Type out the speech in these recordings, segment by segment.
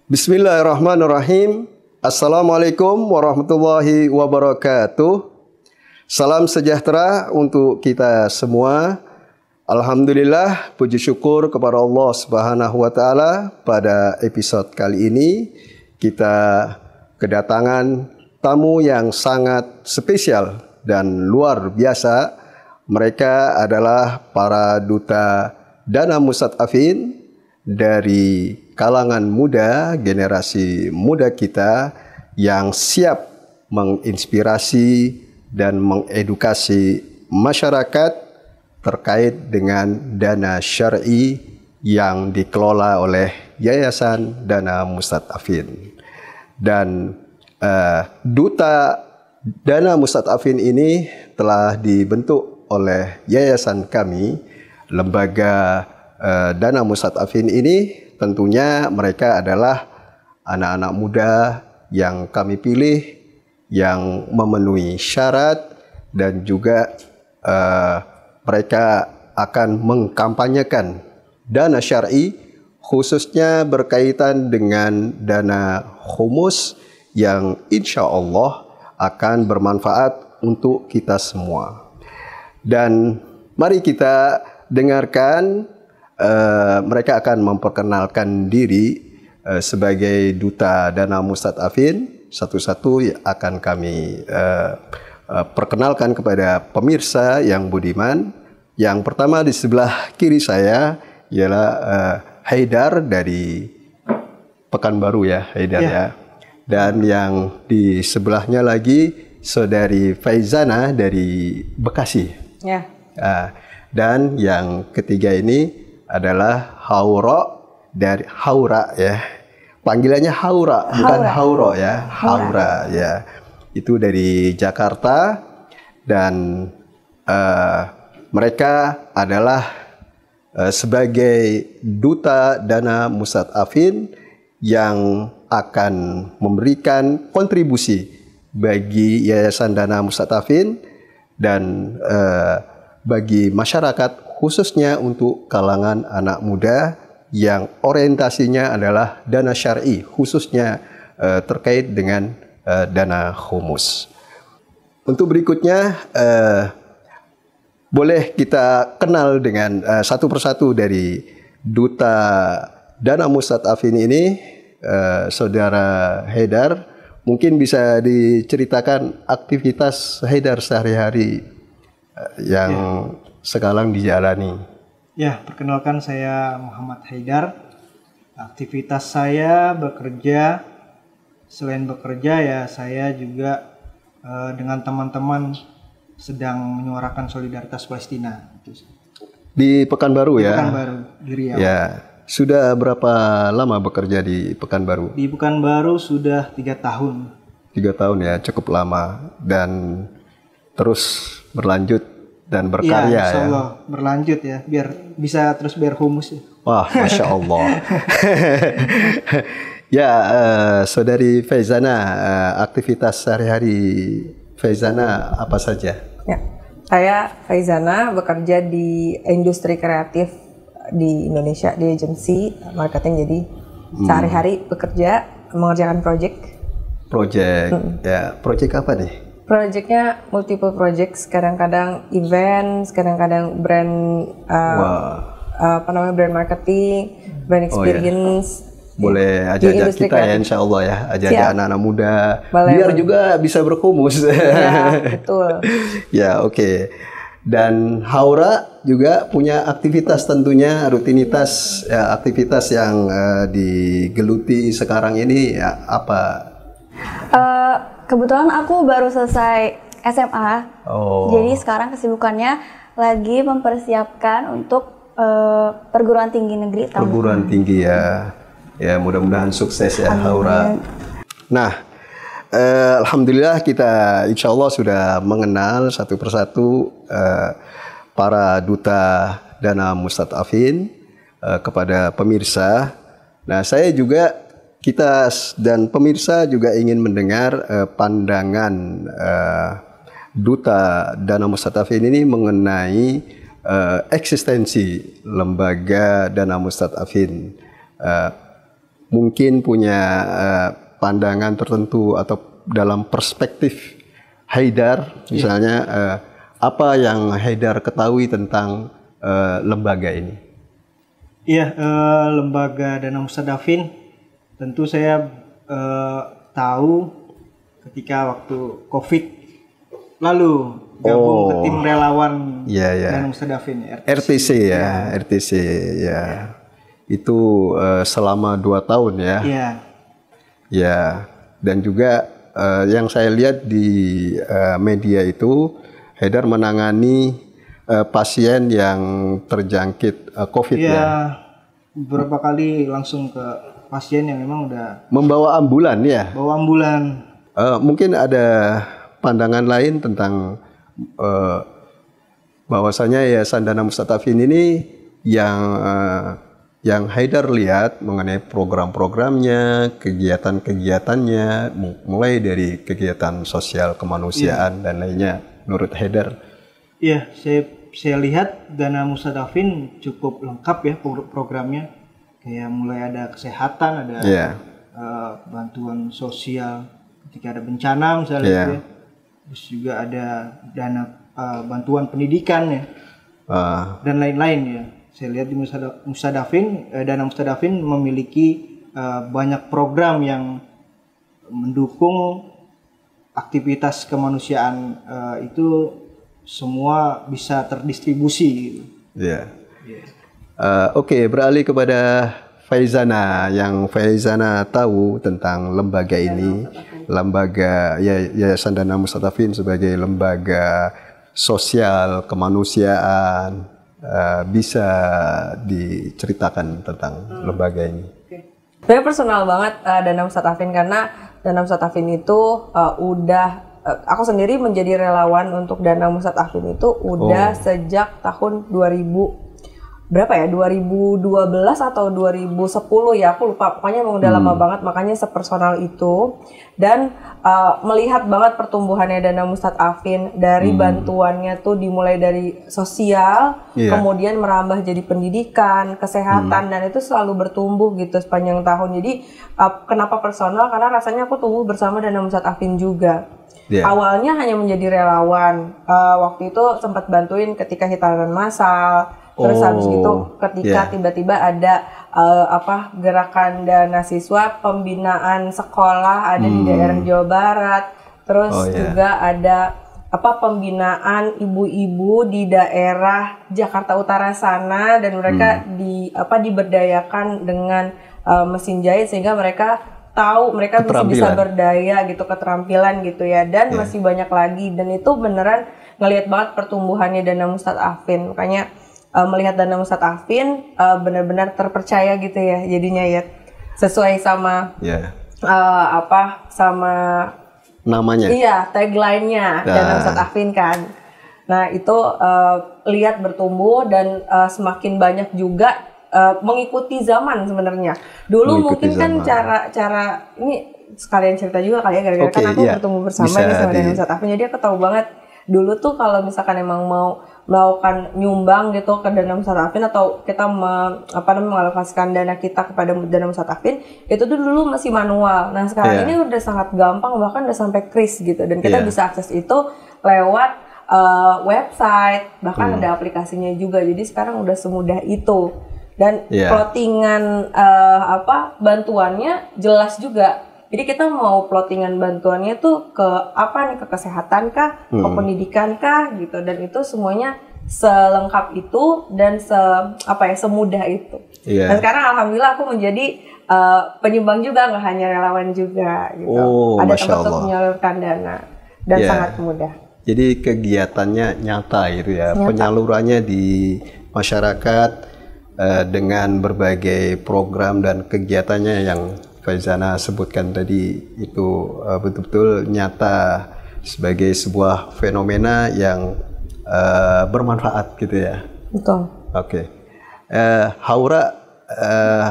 Bismillahirrahmanirrahim. Assalamualaikum warahmatullahi wabarakatuh. Salam sejahtera untuk kita semua. Alhamdulillah, puji syukur kepada Allah Subhanahu wa taala. Pada episode kali ini kita kedatangan tamu yang sangat spesial dan luar biasa. Mereka adalah para duta Dana Mustadafin dari kalangan muda, generasi muda kita yang siap menginspirasi dan mengedukasi masyarakat terkait dengan dana syar'i yang dikelola oleh Yayasan Dana Mustadafin. Dan duta Dana Mustadafin ini telah dibentuk oleh yayasan kami, lembaga Dana Mustadafin ini tentunya mereka adalah anak-anak muda yang kami pilih, yang memenuhi syarat, dan juga mereka akan mengkampanyekan dana syar'i khususnya berkaitan dengan dana humus yang insya Allah akan bermanfaat untuk kita semua. Dan mari kita dengarkan. Mereka akan memperkenalkan diri sebagai duta Dana Mustadafin. Satu-satu akan kami perkenalkan kepada pemirsa yang budiman. Yang pertama di sebelah kiri saya ialah Haidar dari Pekanbaru ya, Haidar ya. Dan yang di sebelahnya lagi saudari Faizana dari Bekasi. Ya. Dan yang ketiga ini adalah dari Haura ya. Panggilannya Haura, bukan Hauro ya. Haura ya. Itu dari Jakarta dan mereka adalah sebagai duta Dana Mustadafin yang akan memberikan kontribusi bagi Yayasan Dana Mustadafin dan bagi masyarakat, khususnya untuk kalangan anak muda yang orientasinya adalah dana syar'i, khususnya terkait dengan dana humus. Untuk berikutnya, boleh kita kenal dengan satu persatu dari duta Dana Mustadafin ini, saudara Haidar. Mungkin bisa diceritakan aktivitas Haidar sehari-hari yang sekarang dijalani. Ya, perkenalkan saya Muhammad Haidar. Aktivitas saya bekerja, selain bekerja ya saya juga dengan teman-teman sedang menyuarakan solidaritas Palestina. Di Pekanbaru ya? Pekanbaru, di Riau. Ya, sudah berapa lama bekerja di Pekanbaru? Di Pekanbaru sudah 3 tahun. 3 tahun ya, cukup lama dan terus berlanjut dan berkarya ya. Insya Allah berlanjut ya, biar bisa terus biar humus ya. Wah, Masya Allah. Ya, saudari Faizana, aktivitas sehari-hari Faizana apa saja? Ya, saya Faizana bekerja di industri kreatif di Indonesia, di agensi marketing. Jadi sehari-hari bekerja mengerjakan project. Ya, project apa nih? Projectnya multiple projects, kadang-kadang event, kadang-kadang brand brand marketing, brand experience. Boleh ajak-ajak kita kreatif. Ya insya Allah ya, ajak anak-anak muda, biar juga bisa berhumus. Ya, betul. Ya, oke. Dan Haura juga punya aktivitas tentunya, rutinitas ya, aktivitas yang digeluti sekarang ini ya, apa? Kebetulan aku baru selesai SMA, jadi sekarang kesibukannya lagi mempersiapkan untuk perguruan tinggi negeri. Perguruan tinggi ya, ya mudah-mudahan sukses ya. Amin. Haura. Nah, alhamdulillah kita insya Allah sudah mengenal satu persatu para duta Dana Mustadafin kepada pemirsa. Nah, saya juga kita dan pemirsa juga ingin mendengar pandangan duta Dana Mustadafin ini mengenai eksistensi lembaga Dana Mustadafin. mungkin punya pandangan tertentu atau dalam perspektif Haidar, misalnya apa yang Haidar ketahui tentang lembaga ini? Iya, lembaga Dana Mustadafin tentu saya tahu ketika waktu COVID lalu gabung ke tim relawan Dana Mustadafin, RTC ya, RTC ya. Itu selama 2 tahun ya. Iya. Ya, dan juga yang saya lihat di media itu Haidar menangani pasien yang terjangkit COVID ya. Beberapa kali langsung ke pasien yang memang udah membawa ambulan ya. Bawa ambulan. Mungkin ada pandangan lain tentang bahwasanya Yayasan Dana Mustadafin ini yang Haidar lihat mengenai program-programnya, kegiatan-kegiatannya, mulai dari kegiatan sosial kemanusiaan dan lainnya, menurut Haidar. Iya, saya lihat Dana Mustadafin cukup lengkap ya programnya. Kayak mulai ada kesehatan, ada bantuan sosial ketika ada bencana misalnya ya. Terus juga ada dana bantuan pendidikan ya. Dan lain-lain ya. Saya lihat di Dana Mustadafin memiliki banyak program yang mendukung aktivitas kemanusiaan itu semua bisa terdistribusi. Oke, beralih kepada Faizana. Yang Faizana tahu tentang lembaga ini, lembaga Yayasan Dana Mustadafin sebagai lembaga sosial kemanusiaan. Bisa diceritakan tentang lembaga ini? Saya personal banget Dana Mustadafin, karena Dana Mustadafin itu aku sendiri menjadi relawan untuk Dana Mustadafin itu udah sejak tahun 2012 atau 2010 ya, aku lupa, pokoknya emang udah lama banget, makanya sepersonal itu. Dan melihat banget pertumbuhannya Dana Mustadafin dari bantuannya tuh dimulai dari sosial, kemudian merambah jadi pendidikan, kesehatan, dan itu selalu bertumbuh gitu sepanjang tahun. Jadi kenapa personal? Karena rasanya aku tumbuh bersama Dana Mustadafin juga. Awalnya hanya menjadi relawan, waktu itu sempat bantuin ketika hitanan massal. Terus habis itu ketika tiba-tiba ada gerakan dana siswa pembinaan sekolah ada di daerah Jawa Barat. Terus juga ada pembinaan ibu-ibu di daerah Jakarta Utara sana, dan mereka diberdayakan dengan mesin jahit sehingga mereka tahu mereka bisa berdaya gitu, keterampilan gitu ya, dan masih banyak lagi. Dan itu beneran ngelihat banget pertumbuhannya Dana Mustadafin. Makanya melihat Dana Mustadafin benar-benar terpercaya gitu ya jadinya ya, sesuai sama sama namanya. Iya, tagline-nya Dana Mustadafin kan. Nah, itu lihat bertumbuh dan semakin banyak juga mengikuti zaman sebenarnya. Dulu mungkin kan cara ini sekalian cerita juga kali ya, gara-gara kan aku bertumbuh bersama nih sama Dana Mustadafin. Jadi aku tahu banget dulu tuh kalau misalkan emang mau melakukan nyumbang gitu ke Dana Mustadafin atau kita mengalokasikan dana kita kepada Dana Mustadafin, itu tuh dulu masih manual. Nah sekarang ini udah sangat gampang, bahkan udah sampai kris gitu, dan kita bisa akses itu lewat website, bahkan ada aplikasinya juga. Jadi sekarang udah semudah itu, dan plottingan bantuannya jelas juga. Jadi kita mau plottingan bantuannya tuh ke apa nih, ke kesehatan kah, ke pendidikan kah gitu, dan itu semuanya selengkap itu dan semudah itu. Dan sekarang alhamdulillah aku menjadi penyumbang juga, nggak hanya relawan juga gitu. Ada tempat untuk menyalurkan dana dan sangat mudah. Jadi kegiatannya nyata gitu ya, penyalurannya di masyarakat dengan berbagai program dan kegiatannya yang Faizana sebutkan tadi itu betul-betul nyata sebagai sebuah fenomena yang bermanfaat gitu ya. Betul. Oke.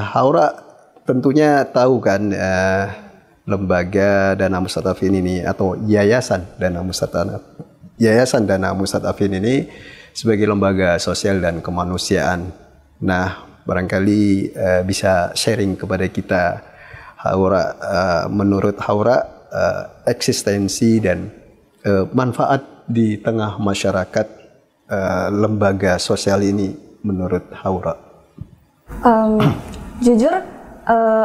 Haura tentunya tahu kan lembaga Dana Mustadafin ini atau Yayasan Dana Mustadafin ini sebagai lembaga sosial dan kemanusiaan. Nah, barangkali bisa sharing kepada kita Haura, menurut Haura eksistensi dan manfaat di tengah masyarakat lembaga sosial ini menurut Haura? Jujur,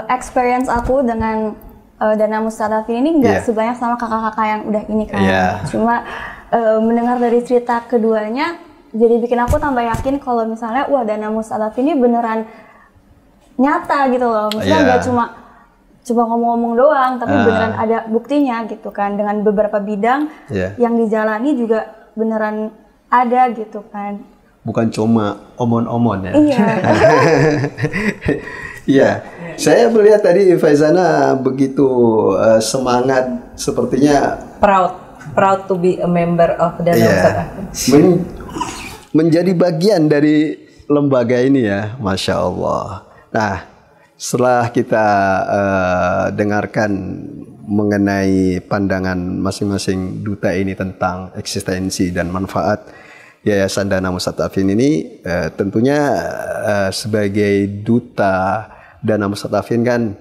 experience aku dengan Dana Mustadafin ini nggak sebanyak sama kakak-kakak yang udah ini kan. Cuma mendengar dari cerita keduanya, jadi bikin aku tambah yakin kalau misalnya Dana Mustadafin ini beneran nyata gitu loh. Misalnya nggak cuma ngomong-ngomong doang, tapi beneran ada buktinya gitu kan. Dengan beberapa bidang yang dijalani juga beneran ada gitu kan. Bukan cuma omon-omon ya. Iya. Iya, saya melihat tadi Faizana begitu semangat, sepertinya proud to be a member of Dana Mustadafin. Menjadi bagian dari lembaga ini ya, Masya Allah. Nah, setelah kita dengarkan mengenai pandangan masing-masing duta ini tentang eksistensi dan manfaat Yayasan Dana Mustadafin ini, tentunya sebagai duta Dana Mustadafin kan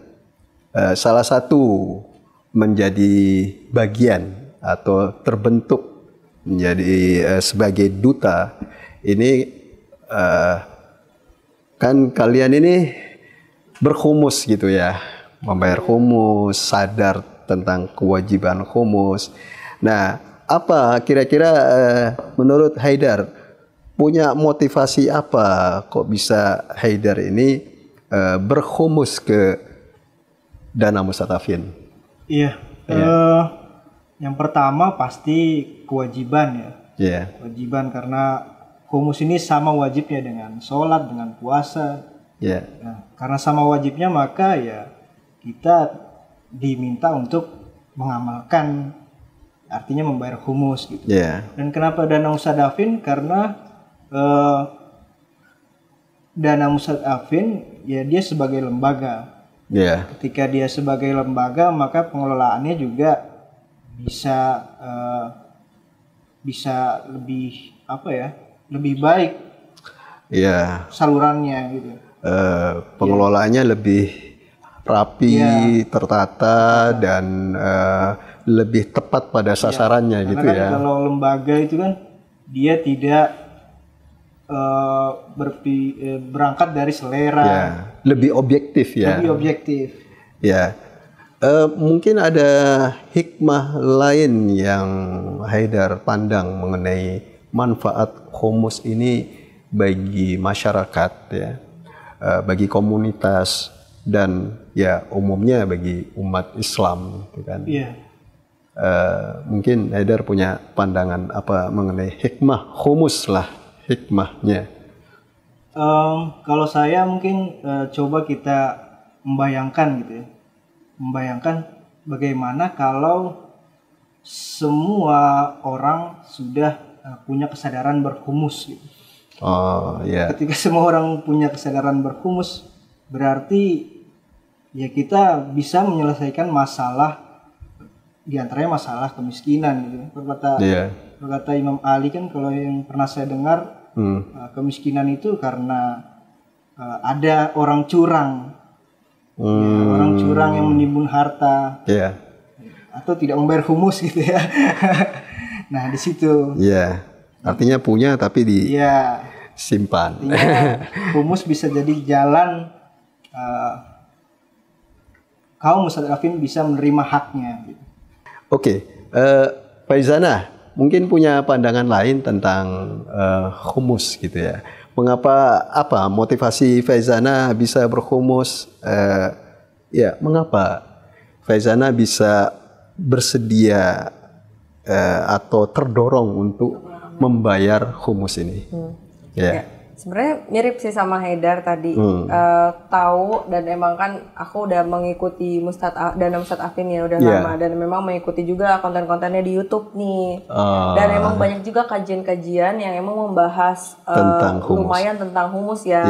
salah satu menjadi bagian atau terbentuk menjadi sebagai duta ini, kan kalian ini berhumus gitu ya, membayar humus, sadar tentang kewajiban humus. Nah, apa kira-kira menurut Haidar punya motivasi apa kok bisa Haidar ini berhumus ke Dana Mustadafin? Iya. Yang pertama pasti kewajiban ya. Iya. Kewajiban karena humus ini sama wajibnya dengan sholat, dengan puasa. Iya. Nah, karena sama wajibnya maka ya kita diminta untuk mengamalkan, artinya membayar humus gitu. Dan kenapa Dana Mustadafin? Karena Dana Mustadafin ya dia sebagai lembaga. Ketika dia sebagai lembaga maka pengelolaannya juga bisa lebih lebih baik. Salurannya gitu. Pengelolaannya lebih rapi, tertata dan lebih tepat pada sasarannya gitu kan ya. Kalau lembaga itu kan dia tidak berangkat dari selera. Lebih objektif ya. Lebih objektif. Mungkin ada hikmah lain yang Haidar pandang mengenai manfaat humus ini bagi masyarakat ya, bagi komunitas dan ya umumnya bagi umat Islam gitu kan. Mungkin Haidar punya pandangan apa mengenai hikmah humus lah, hikmahnya. Kalau saya mungkin coba kita membayangkan gitu ya, membayangkan bagaimana kalau semua orang sudah punya kesadaran berhumus gitu. Ketika semua orang punya kesadaran berhumus, berarti ya kita bisa menyelesaikan masalah, diantaranya masalah kemiskinan gitu. Berkata Imam Ali kan, kalau yang pernah saya dengar, kemiskinan itu karena ada orang curang, orang curang yang menimbun harta, atau tidak membayar humus gitu ya. Nah di situ. Artinya punya tapi disimpan. Humus bisa jadi jalan kaum Mustadafin bisa menerima haknya. Gitu. Oke, Faizana mungkin punya pandangan lain tentang humus gitu ya. Mengapa, apa motivasi Faizana bisa berhumus? Mengapa Faizana bisa bersedia atau terdorong untuk membayar humus ini? Sebenarnya mirip sih sama Haidar tadi, tahu, dan emang kan aku udah mengikuti Dana Mustadafin ya udah lama, dan memang mengikuti juga konten-kontennya di YouTube nih, dan emang banyak juga kajian-kajian yang emang membahas lumayan tentang humus ya,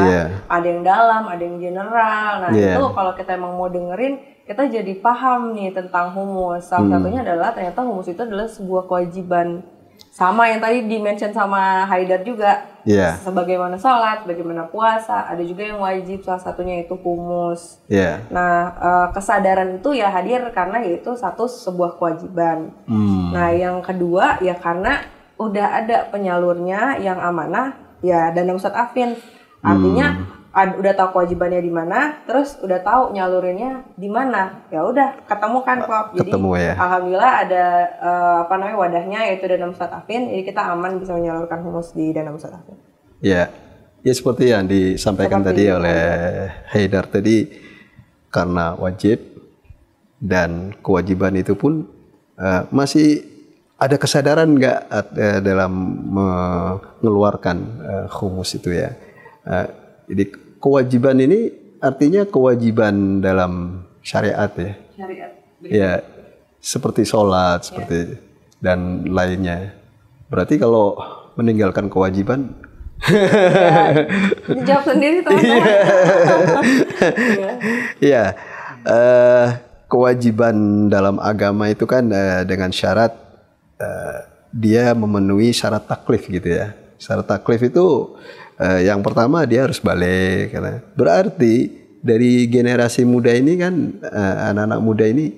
ada yang dalam, ada yang general. Nah itu kalau kita emang mau dengerin, kita jadi paham nih tentang humus. Salah satunya adalah ternyata humus itu adalah sebuah kewajiban sama yang tadi di-mention sama Haidar juga. Sebagaimana sholat, bagaimana puasa, ada juga yang wajib, salah satunya itu humus. Nah, kesadaran itu ya hadir karena itu sebuah kewajiban. Nah, yang kedua ya karena udah ada penyalurnya yang amanah, ya Dana Ustadz Affin. Artinya udah tahu kewajibannya di mana, terus udah tahu nyalurinnya di mana, ya udah ketemu kan Klop. Jadi alhamdulillah ada wadahnya yaitu Dana Ustadz Affin, jadi kita aman bisa menyalurkan humus di Dana Ustadz Affin. Ya seperti yang disampaikan tadi oleh Haidar tadi, karena wajib dan kewajiban itu pun masih ada kesadaran nggak dalam mengeluarkan humus itu ya. Jadi kewajiban ini artinya kewajiban dalam syariat ya. Ya, seperti sholat, seperti dan lainnya. Berarti kalau meninggalkan kewajiban, dijawab sendiri teman-teman. Iya, kewajiban dalam agama itu kan dengan syarat dia memenuhi syarat taklif gitu ya. Syarat taklif itu yang pertama dia harus balik, karena berarti dari generasi muda ini kan anak-anak muda ini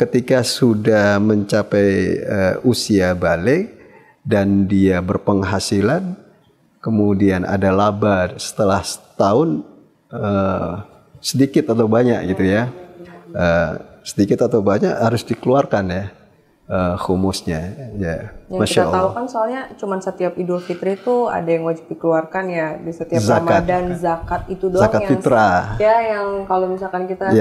ketika sudah mencapai usia balik dan dia berpenghasilan, kemudian ada laba setelah setahun, sedikit atau banyak gitu ya, sedikit atau banyak harus dikeluarkan ya. Humusnya ya. Yang kita tahu kan soalnya cuman setiap Idul Fitri itu ada yang wajib dikeluarkan ya, di setiap Ramadan zakat itu doang, zakat yang fitrah. Ya yang kalau misalkan kita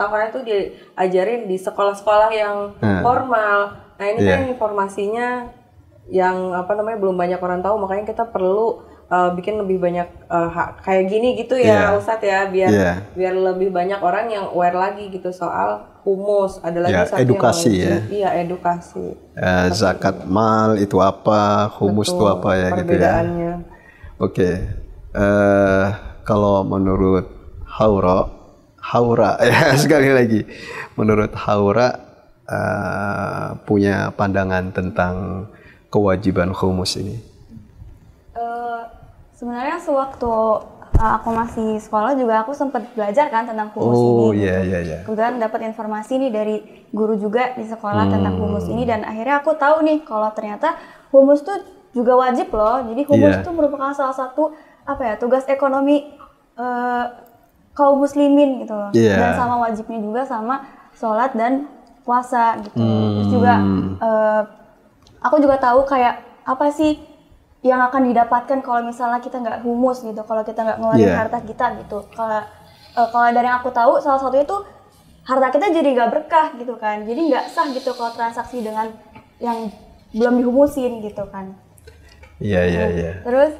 tahu kan itu diajarin di sekolah-sekolah yang formal. Nah ini kan informasinya yang belum banyak orang tahu, makanya kita perlu bikin lebih banyak kayak gini gitu ya Ustadz ya, biar lebih banyak orang yang aware lagi gitu soal humus. Ada lagi satu edukasi yang iya edukasi. Zakat mal itu apa, humus itu apa ya gitu ya. Oke. Kalau menurut Haura ya sekali lagi, menurut Haura punya pandangan tentang kewajiban humus ini. Sebenarnya sewaktu aku masih sekolah juga aku sempat belajar kan tentang humus ini. Iya. Kemudian dapat informasi nih dari guru juga di sekolah tentang humus ini, dan akhirnya aku tahu nih kalau ternyata humus tuh juga wajib loh. Jadi humus itu merupakan salah satu tugas ekonomi kaum muslimin gitu loh. Dan sama wajibnya juga sama sholat dan puasa gitu. Terus juga aku juga tahu kayak apa sih yang akan didapatkan kalau misalnya kita nggak humus gitu, kalau kita nggak ngeluarin harta kita gitu. Kalau dari yang aku tahu, salah satunya tuh harta kita jadi nggak berkah gitu kan, jadi nggak sah gitu kalau transaksi dengan yang belum dihumusin gitu kan. Iya. Terus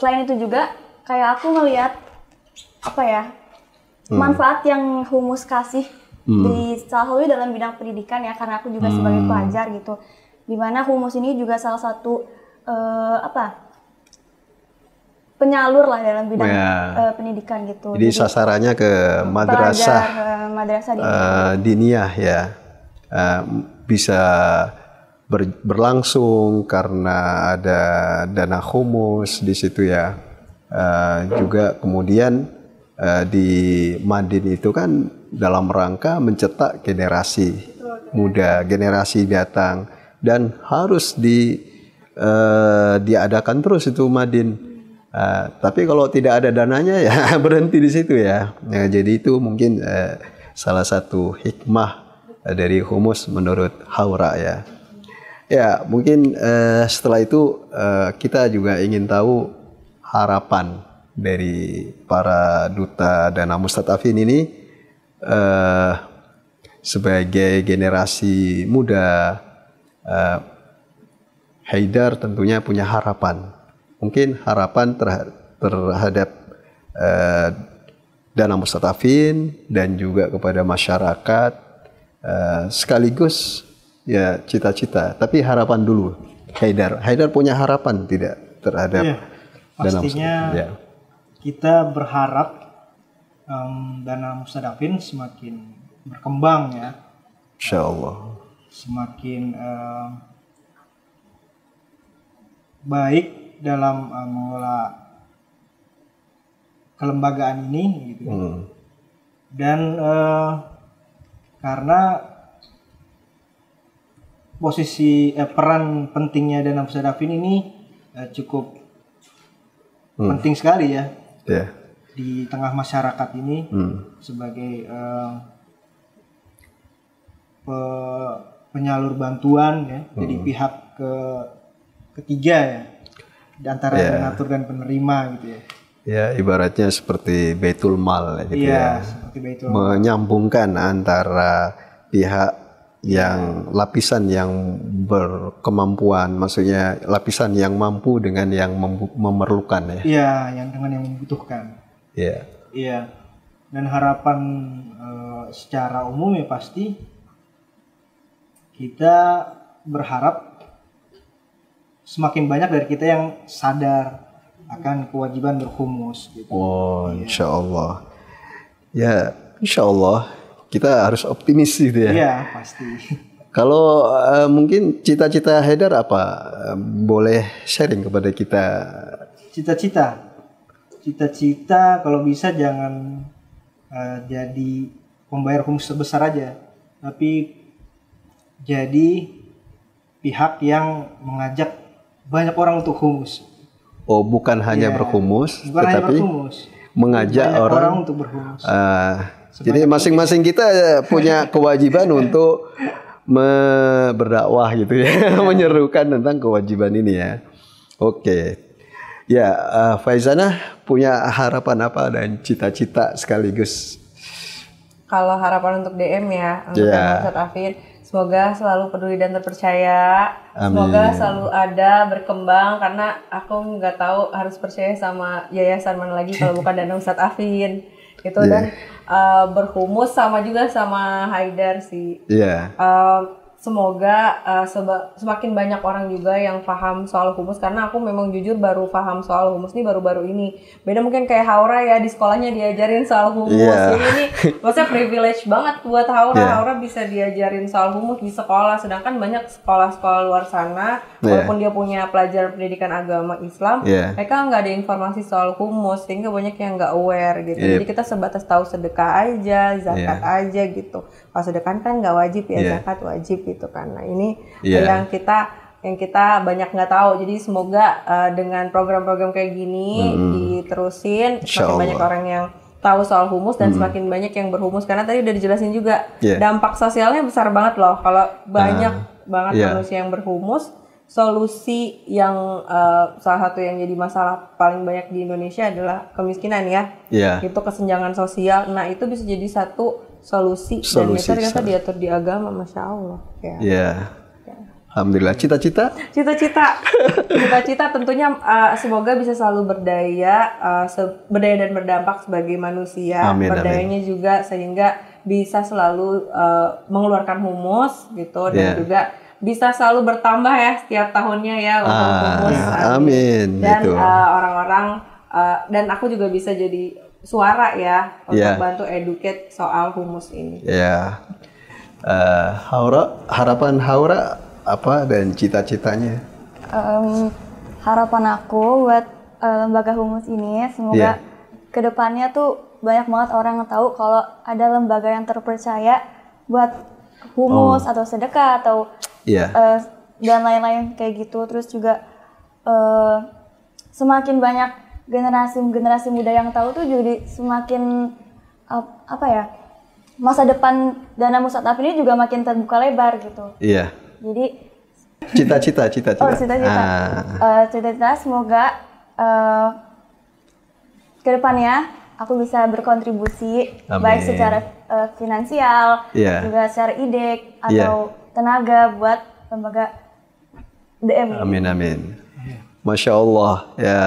selain itu juga kayak aku ngelihat manfaat yang humus kasih di salah satunya dalam bidang pendidikan ya, karena aku juga sebagai pelajar gitu. Dimana humus ini juga salah satu penyalur lah dalam bidang pendidikan gitu. Jadi sasarannya ke madrasah diniyah ya, bisa berlangsung karena ada dana humus di situ ya. Juga kemudian di Madin itu kan dalam rangka mencetak generasi muda, generasi datang. Dan harus diadakan terus itu Madin. Tapi kalau tidak ada dananya ya berhenti di situ ya. Jadi itu mungkin salah satu hikmah dari humus menurut Haura ya. Ya mungkin setelah itu kita juga ingin tahu harapan dari para duta Dana Ustadz Affin ini sebagai generasi muda. Haidar tentunya punya harapan, mungkin harapan terhadap Dana Ustadz Affin dan juga kepada masyarakat, sekaligus ya cita-cita. Tapi harapan dulu, Haidar punya harapan tidak terhadap Dana Ustadz Affin? Kita berharap Dana Ustadz Affin semakin berkembang ya. Insya Allah. semakin baik dalam mengelola kelembagaan ini gitu. Dan karena posisi peran pentingnya Danam Sadafin ini cukup penting sekali ya di tengah masyarakat ini sebagai penyalur bantuan ya, jadi pihak ketiga ya di antara donatur dan penerima gitu ya. Ya, ibaratnya seperti Baitul Mal gitu seperti Baitul Mal. Menyambungkan antara pihak yang lapisan yang berkemampuan, maksudnya lapisan yang mampu dengan yang memerlukan ya. Iya, yang dengan yang membutuhkan. Iya. Iya. Dan harapan secara umum ya pasti kita berharap semakin banyak dari kita yang sadar akan kewajiban berhumus gitu. Oh, insya Allah. Ya, insya Allah kita harus optimis gitu ya. Iya, pasti. Kalau mungkin cita-cita Haidar apa? Boleh sharing kepada kita. Cita-cita kalau bisa jangan jadi pembayar humus sebesar aja, tapi jadi pihak yang mengajak banyak orang untuk humus. Oh, bukan hanya berhumus, tetapi mengajak orang untuk berhumus. Jadi masing-masing kita punya kewajiban untuk berdakwah gitu ya, menyerukan tentang kewajiban ini ya. Oke. Ya, Faizana punya harapan apa dan cita-cita sekaligus? Kalau harapan untuk DM ya, untuk Ustadz Afin, semoga selalu peduli dan terpercaya. Amin. Semoga selalu ada, berkembang, karena aku nggak tahu harus percaya sama yayasan mana lagi kalau bukan Dana Ustadz Afin. Gitu. Dan berhumus sama juga sama Haidar sih. Semoga semakin banyak orang juga yang paham soal humus, karena aku memang jujur baru paham soal humus nih baru-baru ini. Beda mungkin kayak Haura ya, di sekolahnya diajarin soal humus. Jadi ini maksudnya privilege banget buat Haura. Haura bisa diajarin soal humus di sekolah, sedangkan banyak sekolah-sekolah luar sana walaupun dia punya pelajaran pendidikan agama Islam, mereka nggak ada informasi soal humus, sehingga banyak yang nggak aware gitu. Jadi kita sebatas tahu sedekah aja, zakat aja gitu. Kalau sedekah kan nggak wajib ya, zakat wajib gitu kan. Nah ini yang kita banyak nggak tahu. Jadi semoga dengan program-program kayak gini diterusin, semakin banyak orang yang tahu soal humus dan semakin banyak yang berhumus. Karena tadi udah dijelasin juga dampak sosialnya besar banget loh. Kalau banyak banget manusia yang berhumus, solusi yang salah satu yang jadi masalah paling banyak di Indonesia adalah kemiskinan ya. Itu kesenjangan sosial. Nah itu bisa jadi satu solusi dan itu ternyata diatur di agama, masya Allah. Alhamdulillah. Cita-cita tentunya semoga bisa selalu berdaya dan berdampak sebagai manusia. Berdayanya juga sehingga bisa selalu mengeluarkan humus gitu dan juga bisa selalu bertambah ya setiap tahunnya ya untuk humus. Amin. Dan orang-orang dan aku juga bisa jadi suara ya untuk bantu educate soal humus ini. Haura, harapan Haura apa dan cita-citanya? Harapan aku buat lembaga humus ini semoga kedepannya tuh banyak banget orang yang tahu kalau ada lembaga yang terpercaya buat humus atau sedekah atau dan lain-lain kayak gitu. Terus juga semakin banyak generasi muda yang tahu tuh jadi semakin masa depan Dana Ustadz Afin ini juga makin terbuka lebar gitu. Jadi cita-cita. Cita-cita semoga kedepannya aku bisa berkontribusi baik secara finansial, juga secara ide atau tenaga buat lembaga DM. Amin. Masya Allah ya.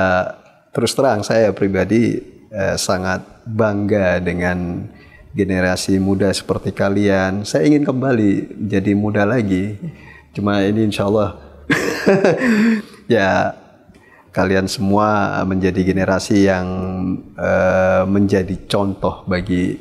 Terus terang saya pribadi sangat bangga dengan generasi muda seperti kalian. Saya ingin kembali jadi muda lagi. Cuma ini insya Allah ya kalian semua menjadi generasi yang menjadi contoh bagi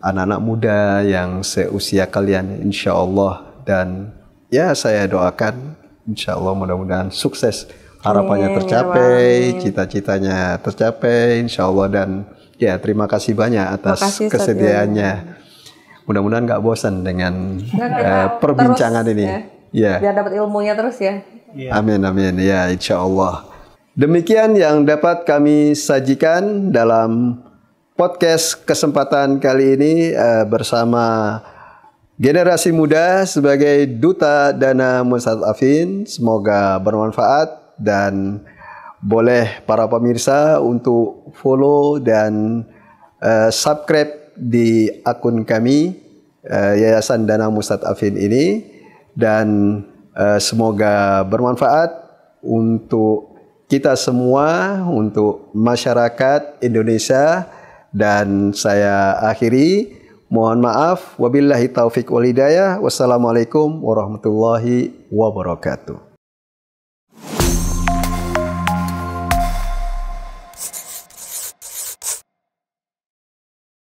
anak-anak muda yang seusia kalian insya Allah. Dan ya saya doakan insya Allah mudah-mudahan sukses, harapannya tercapai, cita-citanya tercapai insya Allah. Dan ya terima kasih banyak atas kesediaannya. Mudah-mudahan nggak bosan dengan perbincangan terus, ini. Ya. Biar dapat ilmunya terus ya. Amin amin ya insya Allah. Demikian yang dapat kami sajikan dalam podcast kesempatan kali ini bersama generasi muda sebagai Duta Dana Mustadafin. Semoga bermanfaat dan boleh para pemirsa untuk follow dan subscribe di akun kami Yayasan Dana Mustadafin ini, dan semoga bermanfaat untuk kita semua, untuk masyarakat Indonesia. Dan saya akhiri, mohon maaf, wabillahi taufiq wal hidayah, wassalamualaikum warahmatullahi wabarakatuh.